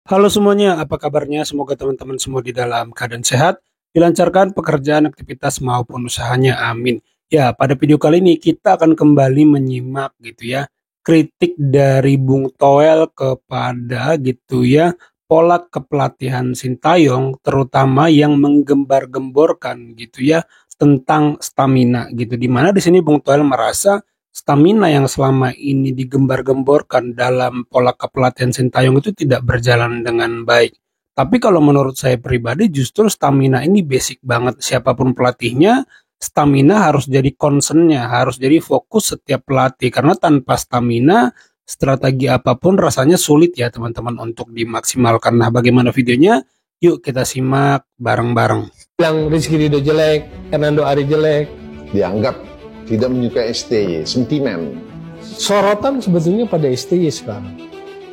Halo semuanya, apa kabarnya? Semoga teman-teman semua di dalam keadaan sehat, dilancarkan pekerjaan, aktivitas maupun usahanya. Amin. Ya, pada video kali ini kita akan kembali menyimak gitu ya, kritik dari Bung Toel kepada gitu ya, pola kepelatihan Sintayong terutama yang menggembar-gemborkan gitu ya tentang stamina gitu. Di mana di sini Bung Toel merasa stamina yang selama ini digembar-gemborkan dalam pola kepelatihan Sintayong itu tidak berjalan dengan baik. Tapi kalau menurut saya pribadi justru stamina ini basic banget siapapun pelatihnya, stamina harus jadi concernnya, harus jadi fokus setiap pelatih karena tanpa stamina strategi apapun rasanya sulit ya teman-teman untuk dimaksimalkan. Nah, bagaimana videonya? Yuk kita simak bareng-bareng. Bilang Rizky Ridho jelek, Hernando Ari jelek. Dianggap tidak menyukai STY, sentimen. Sorotan sebetulnya pada STY sekarang.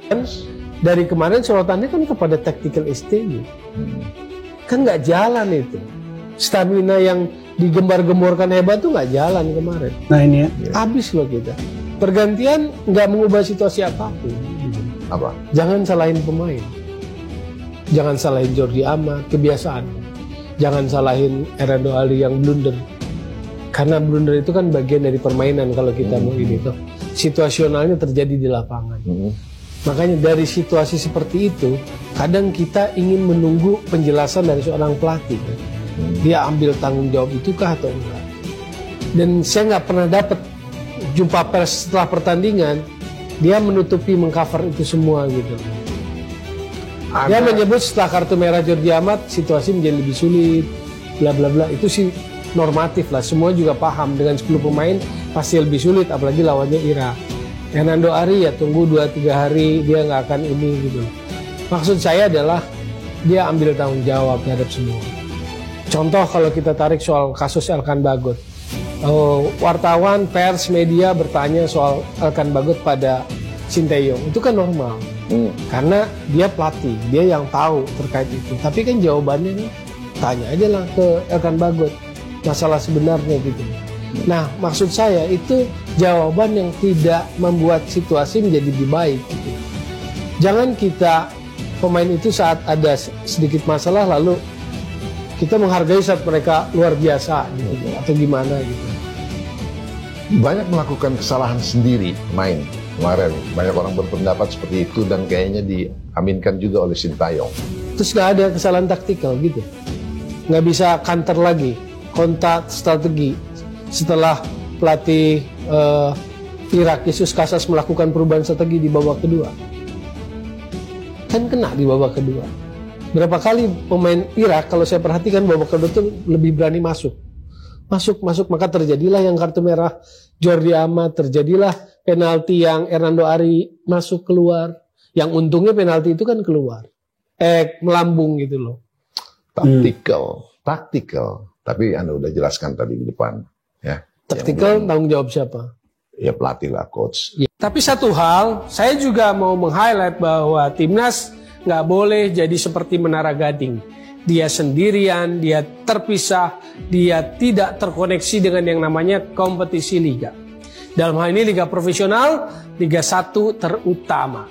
Kan dari kemarin sorotannya kan kepada tactical STY. Kan nggak jalan itu. Stamina yang digembar-gemborkan hebat tuh nggak jalan kemarin. Nah ini ya. Habis loh kita. Pergantian nggak mengubah situasi apapun. Apa? Jangan salahin pemain. Jangan salahin Jordi Amat, kebiasaan. Jangan salahin Hernando Ari yang blunder. Karena blunder itu kan bagian dari permainan kalau kita mau ini tuh. Situasionalnya terjadi di lapangan. Makanya dari situasi seperti itu, kadang kita ingin menunggu penjelasan dari seorang pelatih. Dia ambil tanggung jawab itukah atau enggak. Dan saya nggak pernah dapat jumpa pers setelah pertandingan, dia menutupi mengcover itu semua gitu. Dia menyebut setelah kartu merah Jordi Amat, situasi menjadi lebih sulit, bla bla bla. Itu sih normatif lah, semua juga paham dengan 10 pemain pasti lebih sulit, apalagi lawannya Irak. Hernando Ari ya tunggu 2-3 hari, dia nggak akan ini gitu. Maksud saya adalah dia ambil tanggung jawab terhadap semua. Contoh kalau kita tarik soal kasus Elkan Bagot, wartawan, pers, media bertanya soal Elkan Bagot pada Sintayong, itu kan normal. Karena dia pelatih, dia yang tahu terkait itu. Tapi kan jawabannya nih, tanya aja lah ke Elkan Bagot masalah sebenarnya gitu. Nah, maksud saya itu jawaban yang tidak membuat situasi menjadi lebih baik gitu. Jangan kita pemain itu saat ada sedikit masalah lalu kita menghargai saat mereka luar biasa gitu, atau gimana gitu. Banyak melakukan kesalahan sendiri main kemarin. Banyak orang berpendapat seperti itu dan kayaknya diaminkan juga oleh Sintayong. Terus nggak ada kesalahan taktikal gitu. Nggak bisa counter lagi. Kontak strategi setelah pelatih Irak Yesus Casas melakukan perubahan strategi di babak kedua, kan kena di babak kedua. Berapa kali pemain Irak kalau saya perhatikan babak kedua itu lebih berani masuk, maka terjadilah yang kartu merah Jordi Amat, terjadilah penalti yang Hernando Ari masuk keluar, yang untungnya penalti itu kan keluar, melambung gitu loh. Taktikal. Tapi Anda udah jelaskan tadi di depan, ya. Taktikal tanggung jawab siapa? Ya pelatih lah, coach. Ya. Tapi satu hal, saya juga mau meng-highlight bahwa timnas nggak boleh jadi seperti Menara Gading. Dia sendirian, dia terpisah, dia tidak terkoneksi dengan yang namanya kompetisi liga. Dalam hal ini liga profesional, Liga 1 terutama.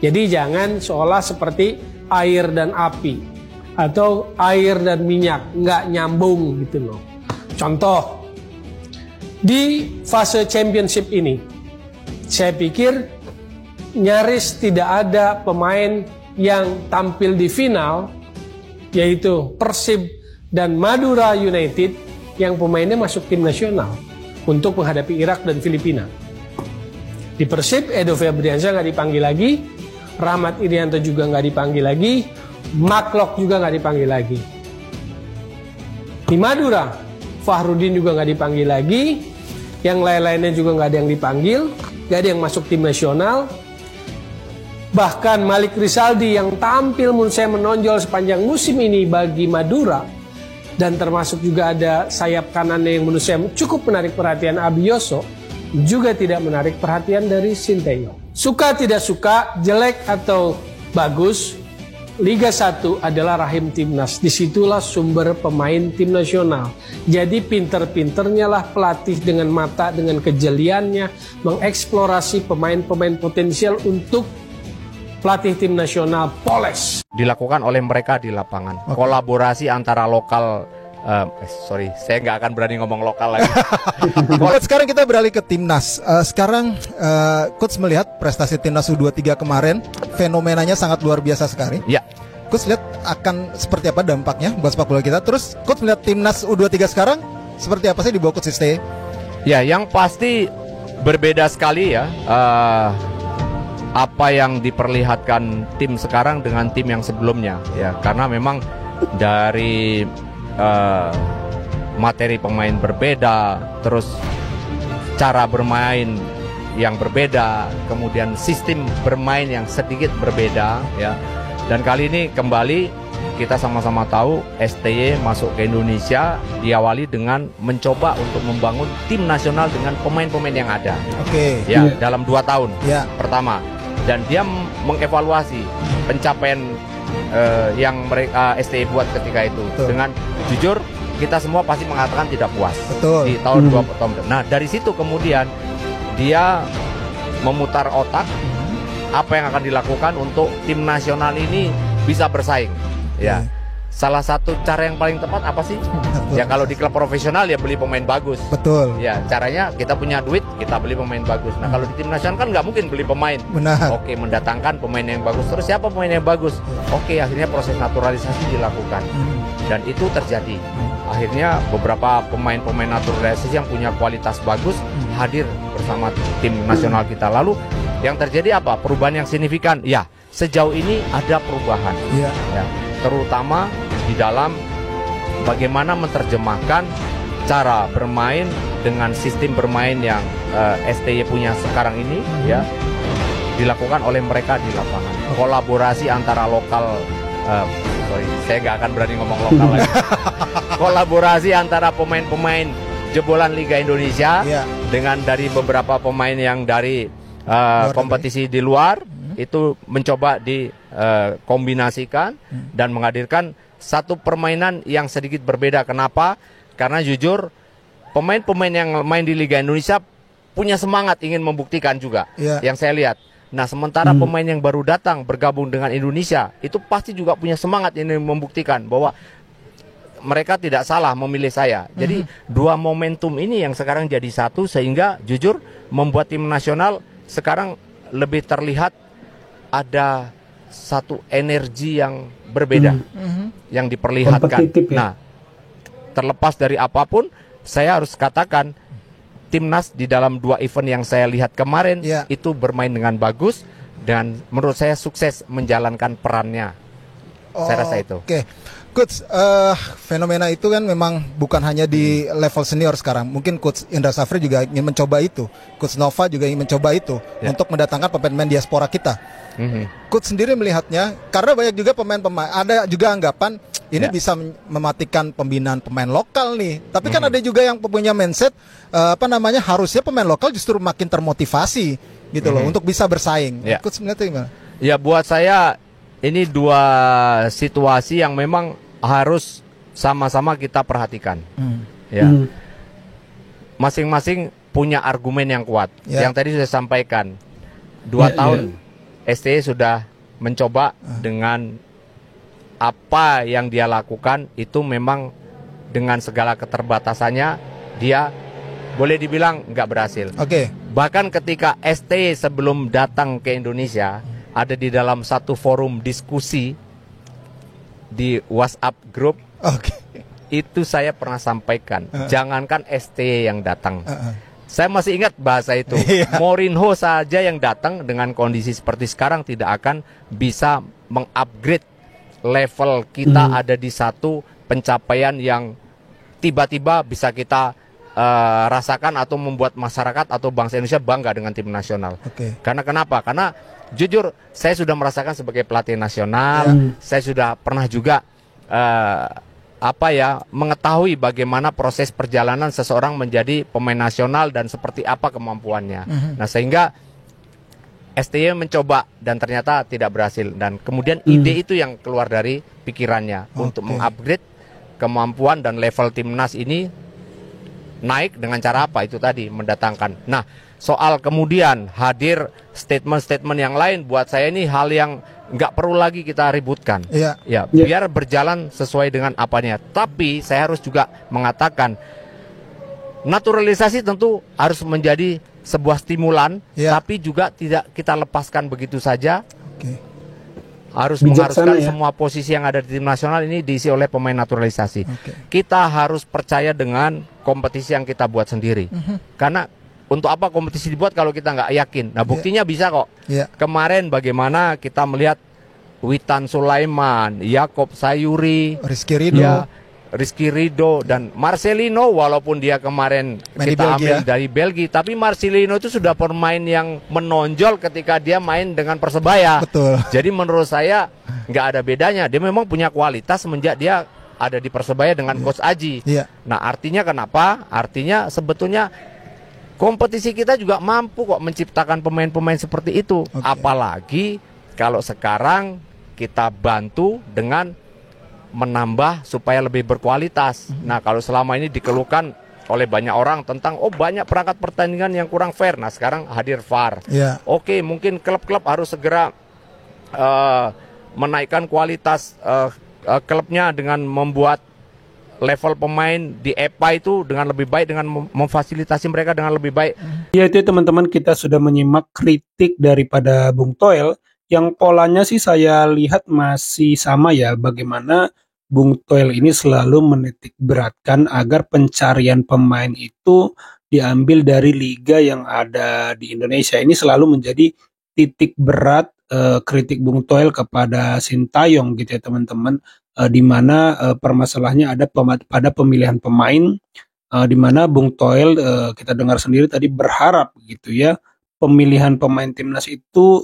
Jadi jangan seolah seperti air dan api. Atau air dan minyak, nggak nyambung gitu loh. Contoh, di fase championship ini, saya pikir nyaris tidak ada pemain yang tampil di final, yaitu Persib dan Madura United, yang pemainnya masuk tim nasional untuk menghadapi Irak dan Filipina. Di Persib, Edo Febriansyah nggak dipanggil lagi, Rahmat Irianto juga nggak dipanggil lagi, Maklok juga nggak dipanggil lagi. Di Madura, Fahrudin juga nggak dipanggil lagi. Yang lain-lainnya juga nggak ada yang dipanggil, nggak ada yang masuk tim nasional. Bahkan Malik Rizaldi yang tampil menurut saya menonjol sepanjang musim ini bagi Madura, dan termasuk juga ada sayap kanannya yang menurut saya cukup menarik perhatian Abioso, juga tidak menarik perhatian dari Sintayong. Suka tidak suka, jelek atau bagus, Liga 1 adalah rahim timnas. Disitulah sumber pemain tim nasional. Jadi pinter-pinternya lah pelatih dengan mata, dengan kejeliannya mengeksplorasi pemain-pemain potensial untuk pelatih tim nasional Polres. Dilakukan oleh mereka di lapangan. Kolaborasi antara lokal, saya nggak akan berani ngomong lokal lagi. Coach, sekarang kita beralih ke timnas. Sekarang Coach melihat prestasi timnas U23 kemarin, fenomenanya sangat luar biasa sekali. Ya. Coach lihat akan seperti apa dampaknya buat sepak bola kita. Terus Coach melihat timnas U23 sekarang seperti apa sih di bawah Coach Siste? Ya, yang pasti berbeda sekali ya. Apa yang diperlihatkan tim sekarang dengan tim yang sebelumnya ya, karena memang dari materi pemain berbeda, terus cara bermain yang berbeda, kemudian sistem bermain yang sedikit berbeda ya. Dan kali ini kembali kita sama-sama tahu STY masuk ke Indonesia diawali dengan mencoba untuk membangun tim nasional dengan pemain-pemain yang ada. Oke. Ya, dalam 2 tahun pertama. Dan dia mengevaluasi pencapaian yang mereka STY buat ketika itu. Betul. Dengan jujur kita semua pasti mengatakan tidak puas. Betul. Di tahun 2 tahun. Nah, dari situ kemudian dia memutar otak apa yang akan dilakukan untuk tim nasional ini bisa bersaing. Ya. Salah satu cara yang paling tepat apa sih? Ya kalau di klub profesional ya beli pemain bagus. Betul. Ya caranya kita punya duit, kita beli pemain bagus. Nah kalau di tim nasional kan nggak mungkin beli pemain. Benar. Oke, mendatangkan pemain yang bagus. Terus siapa pemain yang bagus? Oke, akhirnya proses naturalisasi dilakukan. Dan itu terjadi. Akhirnya beberapa pemain-pemain naturalisasi yang punya kualitas bagus hadir bersama tim nasional kita. Lalu yang terjadi apa? Perubahan yang signifikan. Ya, sejauh ini ada perubahan. Iya. Ya, terutama di dalam bagaimana menerjemahkan cara bermain dengan sistem bermain yang STY punya sekarang ini ya, dilakukan oleh mereka di lapangan. Kolaborasi antara lokal, saya nggak akan berani ngomong lokal lagi. Kolaborasi antara pemain-pemain jebolan Liga Indonesia dengan dari beberapa pemain yang dari kompetisi di luar itu mencoba dikombinasikan dan menghadirkan satu permainan yang sedikit berbeda. Kenapa? Karena jujur pemain-pemain yang main di Liga Indonesia punya semangat ingin membuktikan juga yang saya lihat. Nah sementara pemain yang baru datang bergabung dengan Indonesia itu pasti juga punya semangat ingin membuktikan bahwa mereka tidak salah memilih saya. Jadi dua momentum ini yang sekarang jadi satu sehingga jujur membuat tim nasional sekarang lebih terlihat ada satu energi yang berbeda yang diperlihatkan. Nah, terlepas dari apapun, saya harus katakan timnas di dalam 2 event yang saya lihat kemarin itu bermain dengan bagus dan menurut saya sukses menjalankan perannya. Saya rasa itu. Oke. Coach, fenomena itu kan memang bukan hanya di level senior sekarang. Mungkin Coach Indra Safri juga ingin mencoba itu. Coach Nova juga ingin mencoba itu untuk mendatangkan pemain-pemain diaspora kita. Coach sendiri melihatnya, karena banyak juga pemain-pemain, ada juga anggapan ini bisa mematikan pembinaan pemain lokal nih. Tapi kan ada juga yang punya mindset, harusnya pemain lokal justru makin termotivasi gitu loh untuk bisa bersaing. Coach melihatnya gimana? Ya buat saya ini 2 situasi yang memang harus sama-sama kita perhatikan. Ya, masing-masing punya argumen yang kuat. Yang tadi sudah sampaikan 2 tahun STY sudah mencoba dengan apa yang dia lakukan itu memang dengan segala keterbatasannya dia boleh dibilang nggak berhasil. Bahkan ketika STY sebelum datang ke Indonesia ada di dalam satu forum diskusi di WhatsApp grup, itu saya pernah sampaikan, jangankan STY yang datang. Saya masih ingat bahasa itu. Mourinho saja yang datang dengan kondisi seperti sekarang tidak akan bisa mengupgrade level kita ada di satu pencapaian yang tiba-tiba bisa kita rasakan atau membuat masyarakat atau bangsa Indonesia bangga dengan tim nasional. Karena kenapa? Karena jujur saya sudah merasakan sebagai pelatih nasional, saya sudah pernah juga mengetahui bagaimana proses perjalanan seseorang menjadi pemain nasional dan seperti apa kemampuannya. Nah sehingga STY mencoba dan ternyata tidak berhasil dan kemudian ide itu yang keluar dari pikirannya untuk mengupgrade kemampuan dan level timnas ini naik dengan cara apa itu tadi mendatangkan. Nah Soal kemudian hadir statement-statement yang lain, buat saya ini hal yang nggak perlu lagi kita ributkan. Iya. Ya, biar berjalan sesuai dengan apanya. Tapi saya harus juga mengatakan, naturalisasi tentu harus menjadi sebuah stimulan, tapi juga tidak kita lepaskan begitu saja. Oke. Harus Bijaksana, mengharuskan ya. semua posisi yang ada di tim nasional ini diisi oleh pemain naturalisasi. Kita harus percaya dengan kompetisi yang kita buat sendiri. Karena untuk apa kompetisi dibuat kalau kita nggak yakin? Nah, buktinya bisa kok. Kemarin bagaimana kita melihat Witan Sulaiman, Yakob Sayuri, Rizky Ridho dan Marcelino, walaupun dia kemarin main kita di ambil dari Belgia, tapi Marcelino itu sudah pemain yang menonjol ketika dia main dengan Persebaya. Betul. Jadi menurut saya nggak ada bedanya. Dia memang punya kualitas semenjak dia ada di Persebaya dengan Coach Aji. Nah, artinya kenapa? Artinya sebetulnya kompetisi kita juga mampu kok menciptakan pemain-pemain seperti itu. Apalagi kalau sekarang kita bantu dengan menambah supaya lebih berkualitas. Nah, kalau selama ini dikeluhkan oleh banyak orang tentang banyak perangkat pertandingan yang kurang fair. Nah, sekarang hadir VAR. Oke, mungkin klub-klub harus segera menaikkan kualitas klubnya dengan membuat level pemain di EPA itu dengan lebih baik, dengan memfasilitasi mereka dengan lebih baik. Ya, itu teman-teman, kita sudah menyimak kritik daripada Bung Toel yang polanya sih saya lihat masih sama ya, bagaimana Bung Toel ini selalu menitik beratkan agar pencarian pemain itu diambil dari liga yang ada di Indonesia. Ini selalu menjadi titik berat kritik Bung Toel kepada Sintayong gitu ya teman-teman, di mana permasalahannya ada pada pemilihan pemain, di mana Bung Toel kita dengar sendiri tadi berharap gitu ya pemilihan pemain timnas itu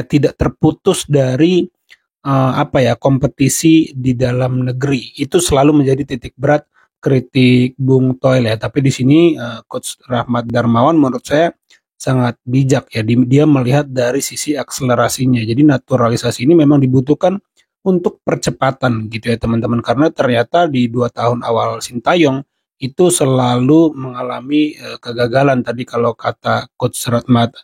tidak terputus dari kompetisi di dalam negeri. Itu selalu menjadi titik berat kritik Bung Toel ya. Tapi di sini Coach Rahmat Darmawan menurut saya sangat bijak ya. Dia melihat dari sisi akselerasinya. Jadi naturalisasi ini memang dibutuhkan untuk percepatan gitu ya teman-teman. Karena ternyata di 2 tahun awal Sintayong itu selalu mengalami kegagalan tadi kalau kata Coach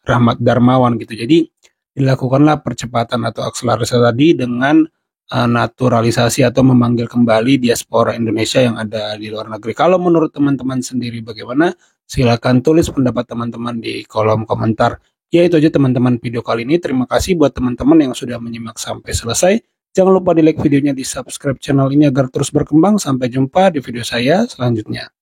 Rahmat Darmawan gitu. Jadi dilakukanlah percepatan atau akselerasi tadi dengan naturalisasi atau memanggil kembali diaspora Indonesia yang ada di luar negeri. Kalau menurut teman-teman sendiri bagaimana? Silakan tulis pendapat teman-teman di kolom komentar. Ya, itu aja teman-teman video kali ini. Terima kasih buat teman-teman yang sudah menyimak sampai selesai. Jangan lupa di like videonya, di subscribe channel ini agar terus berkembang. Sampai jumpa di video saya selanjutnya.